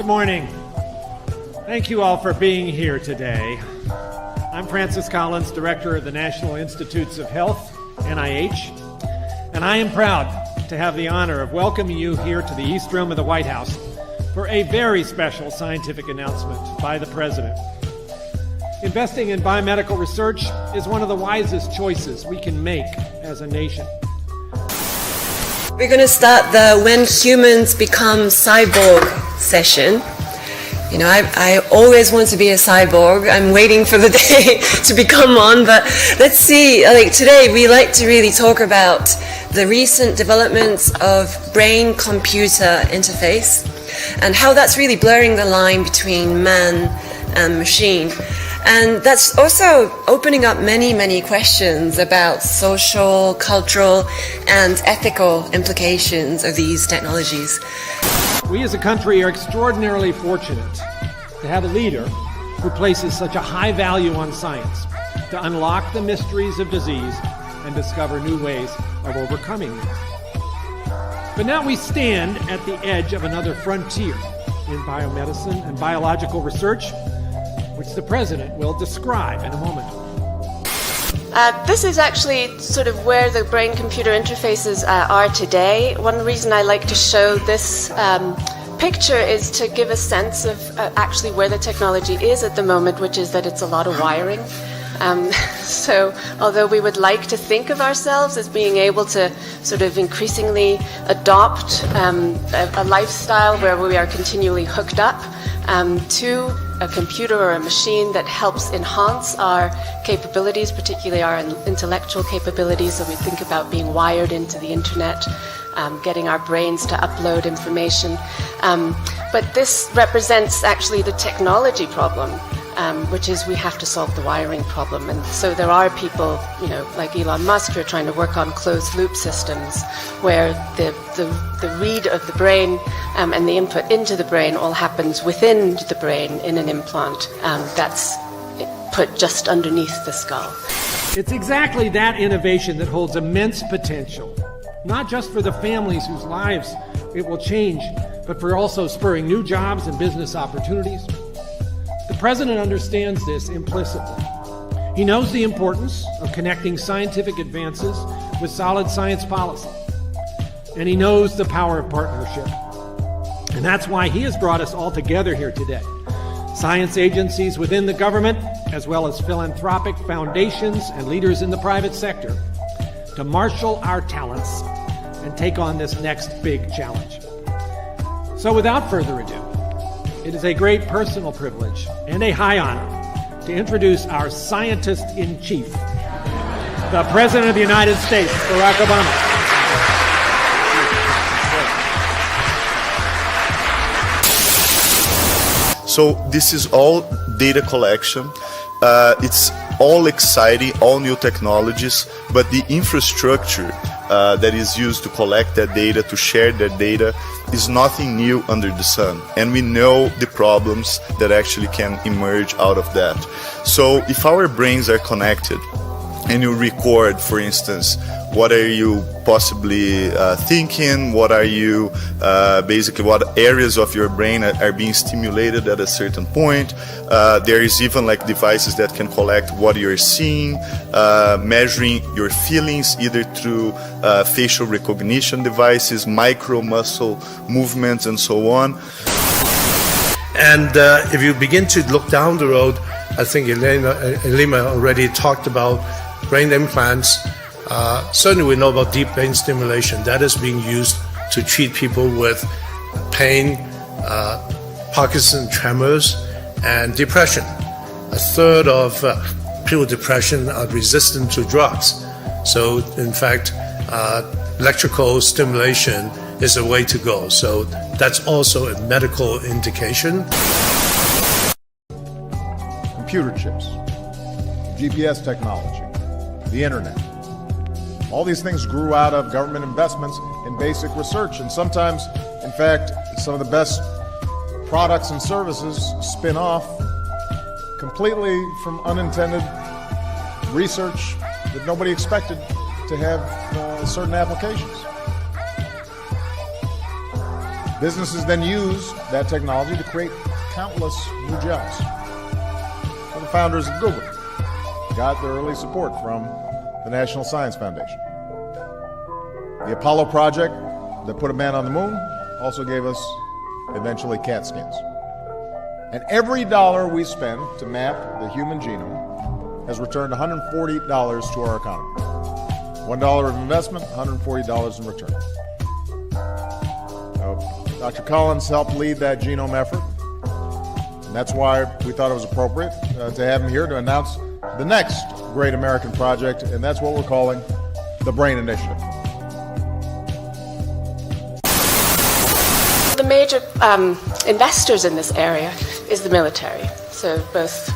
Good morning. Thank you all for being here today. I'm Francis Collins, Director of the National Institutes of Health, NIH, and I am proud to have the honor of welcoming you here to the East Room of the White House for a very special scientific announcement by the President. Investing in biomedical research is one of the wisest choices we can make as a nation. We're going to start the When Humans Become Cyborg session. You know, I always want to be a cyborg. I'm waiting for the day to become one, but let's see. Like today, we like to really talk about the recent developments of brain-computer interface and how that's really blurring the line between man and machine. And that's also opening up many, many questions about social, cultural, and ethical implications of these technologies. We as a country are extraordinarily fortunate to have a leader who places such a high value on science to unlock the mysteries of disease and discover new ways of overcoming them. But now we stand at the edge of another frontier in biomedicine and biological research, which the President will describe in a moment. This is actually sort of where the brain-computer interfaces are today. One reason I like to show this picture is to give a sense of actually where the technology is at the moment, which is that it's a lot of wiring. So although we would like to think of ourselves as being able to sort of increasingly adopt a lifestyle where we are continually hooked up to a computer or a machine that helps enhance our capabilities, particularly our intellectual capabilities. So we think about being wired into the internet, getting our brains to upload information. But this represents actually the technology problem, which is we have to solve the wiring problem. And so there are people, you know, like Elon Musk, who are trying to work on closed loop systems where the read of the brain and the input into the brain all happens within the brain in an implant that's put just underneath the skull. It's exactly that innovation that holds immense potential, not just for the families whose lives it will change, but for also spurring new jobs and business opportunities. The President understands this implicitly. He knows the importance of connecting scientific advances with solid science policy. And he knows the power of partnership. And that's why he has brought us all together here today. Science agencies within the government, as well as philanthropic foundations and leaders in the private sector, to marshal our talents and take on this next big challenge. So without further ado, it is a great personal privilege and a high honor to introduce our scientist-in-chief, the President of the United States, Barack Obama. So this is all data collection. It's all exciting, all new technologies, but the infrastructure that is used to collect that data, to share that data, is nothing new under the sun. And we know the problems that actually can emerge out of that. So if our brains are connected and you record, for instance, what are you possibly thinking, what are you, basically what areas of your brain are being stimulated at a certain point. There is even like devices that can collect what you're seeing, measuring your feelings either through facial recognition devices, micro muscle movements, and so on. And if you begin to look down the road, I think Elima already talked about brain implants. Certainly we know about deep brain stimulation. That is being used to treat people with pain, Parkinson's, tremors, and depression. A third of people with depression are resistant to drugs. So in fact, electrical stimulation is a way to go. So that's also a medical indication. Computer chips, GPS technology, the internet. All these things grew out of government investments in basic research, and sometimes, in fact, some of the best products and services spin off completely from unintended research that nobody expected to have certain applications. Businesses then use that technology to create countless new jobs. So the founders of Google got their early support from the National Science Foundation. The Apollo project that put a man on the moon also gave us, eventually, CAT scans. And every dollar we spend to map the human genome has returned $140 to our economy. $1 of investment, $140 in return. Dr. Collins helped lead that genome effort, and that's why we thought it was appropriate to have him here to announce the next great American project, and that's what we're calling the BRAIN Initiative. The major investors in this area is the military, so both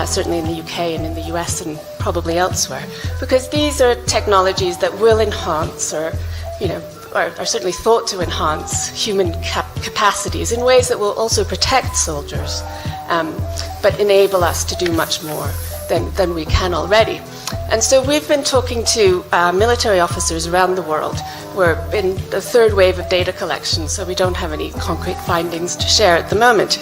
certainly in the UK and in the US and probably elsewhere, because these are technologies that will enhance or are certainly thought to enhance human capacities in ways that will also protect soldiers, but enable us to do much more than we can already. And so we've been talking to military officers around the world. We're in the third wave of data collection, so we don't have any concrete findings to share at the moment.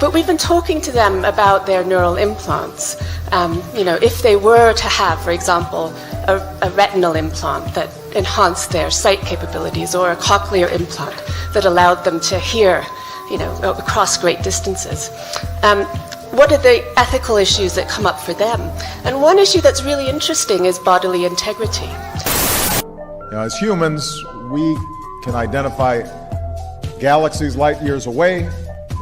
But we've been talking to them about their neural implants. If they were to have, for example, a retinal implant that enhanced their sight capabilities, or a cochlear implant that allowed them to hear, across great distances. What are the ethical issues that come up for them? And one issue that's really interesting is bodily integrity. As humans, we can identify galaxies light years away.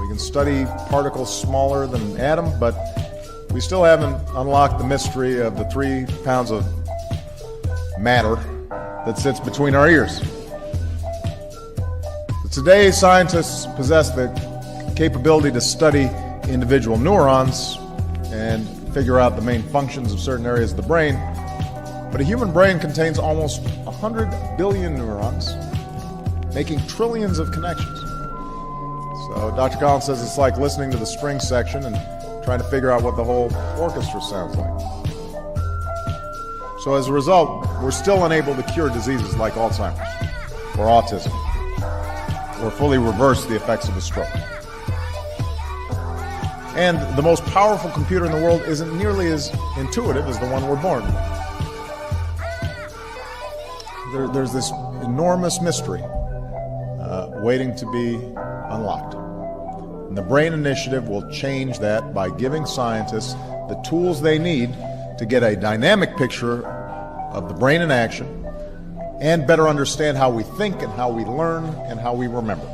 We can study particles smaller than an atom, but we still haven't unlocked the mystery of the 3 pounds of matter that sits between our ears. Today, scientists possess the capability to study individual neurons and figure out the main functions of certain areas of the brain. But a human brain contains almost 100 billion neurons, making trillions of connections. So Dr. Collins says it's like listening to the string section and trying to figure out what the whole orchestra sounds like. So as a result, we're still unable to cure diseases like Alzheimer's or autism, or fully reverse the effects of a stroke. And the most powerful computer in the world isn't nearly as intuitive as the one we're born with. There's this enormous mystery waiting to be unlocked. And the BRAIN Initiative will change that by giving scientists the tools they need to get a dynamic picture of the brain in action and better understand how we think and how we learn and how we remember.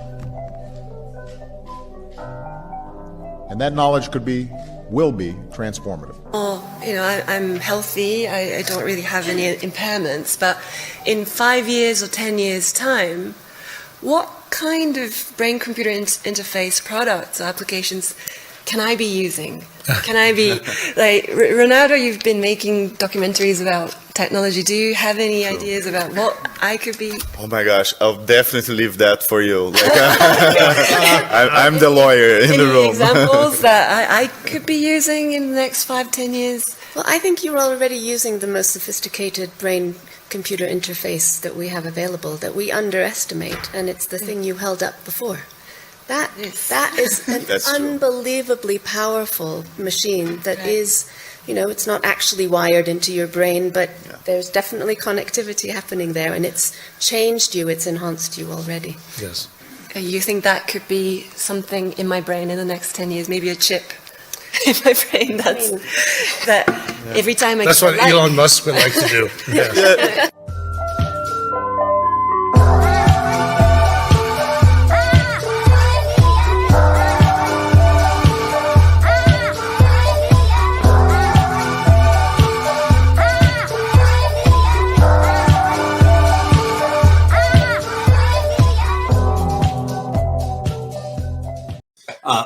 And that knowledge will be transformative. I'm healthy. I don't really have any impairments. But in 5 years or 10 years' time, what kind of brain-computer interface products or applications can I be using? Can I be, like, Ronaldo, you've been making documentaries about technology. Do you have any ideas about what I could be? Oh my gosh, I'll definitely leave that for you. I'm the lawyer in the room. Any examples that I could be using in the next 5-10 years? Well, I think you're already using the most sophisticated brain-computer interface that we have available that we underestimate, and it's the thing you held up before. That is an unbelievably powerful machine that is, it's not actually wired into your brain, but there's definitely connectivity happening there, and it's changed you, it's enhanced you already. Yes. You think that could be something in my brain in the next 10 years, maybe a chip in my brain every time I That's what Elon Musk would like to do. Yes.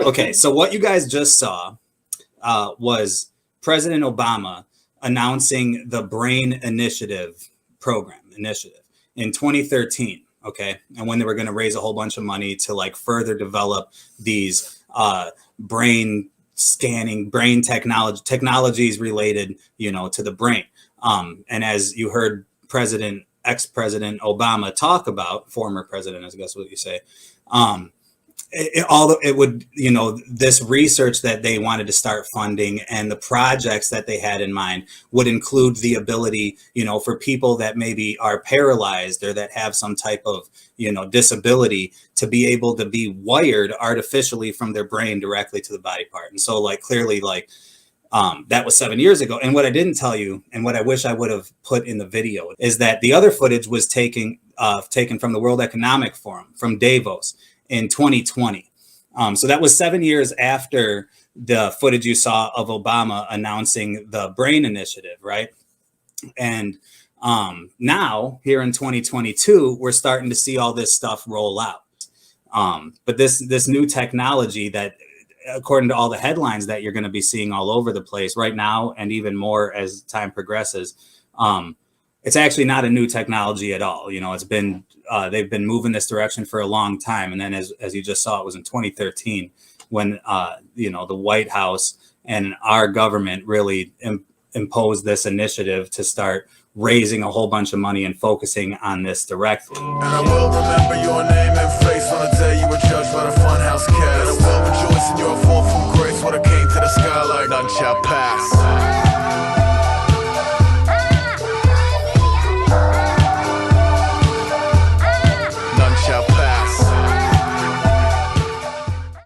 Okay, so what you guys just saw was President Obama announcing the BRAIN Initiative initiative in 2013. Okay, and when they were going to raise a whole bunch of money to further develop these brain scanning, brain technologies related, to the brain. And as you heard ex-President Obama talk about, former president, I guess what you say, it would, you know, this research that they wanted to start funding and the projects that they had in mind would include the ability, you know, for people that maybe are paralyzed or that have some type of, you know, disability to be able to be wired artificially from their brain directly to the body part. And so like clearly like that was 7 years ago. And what I didn't tell you, and what I wish I would have put in the video, is that the other footage was taken from the World Economic Forum, from Davos in 2020. So that was 7 years after the footage you saw of Obama announcing the BRAIN initiative, right? And now here in 2022, we're starting to see all this stuff roll out. But this new technology that, according to all the headlines that you're going to be seeing all over the place right now, and even more as time progresses, it's actually not a new technology at all. You know, it's been they've been moving this direction for a long time. And then as you just saw, it was in 2013 when you know, the White House and our government really imposed this initiative to start raising a whole bunch of money and focusing on this directly. And I will remember your name and face on the day you were judged by the funhouse cast. And I will rejoice in your fall from grace when I came to the sky like none shall pass.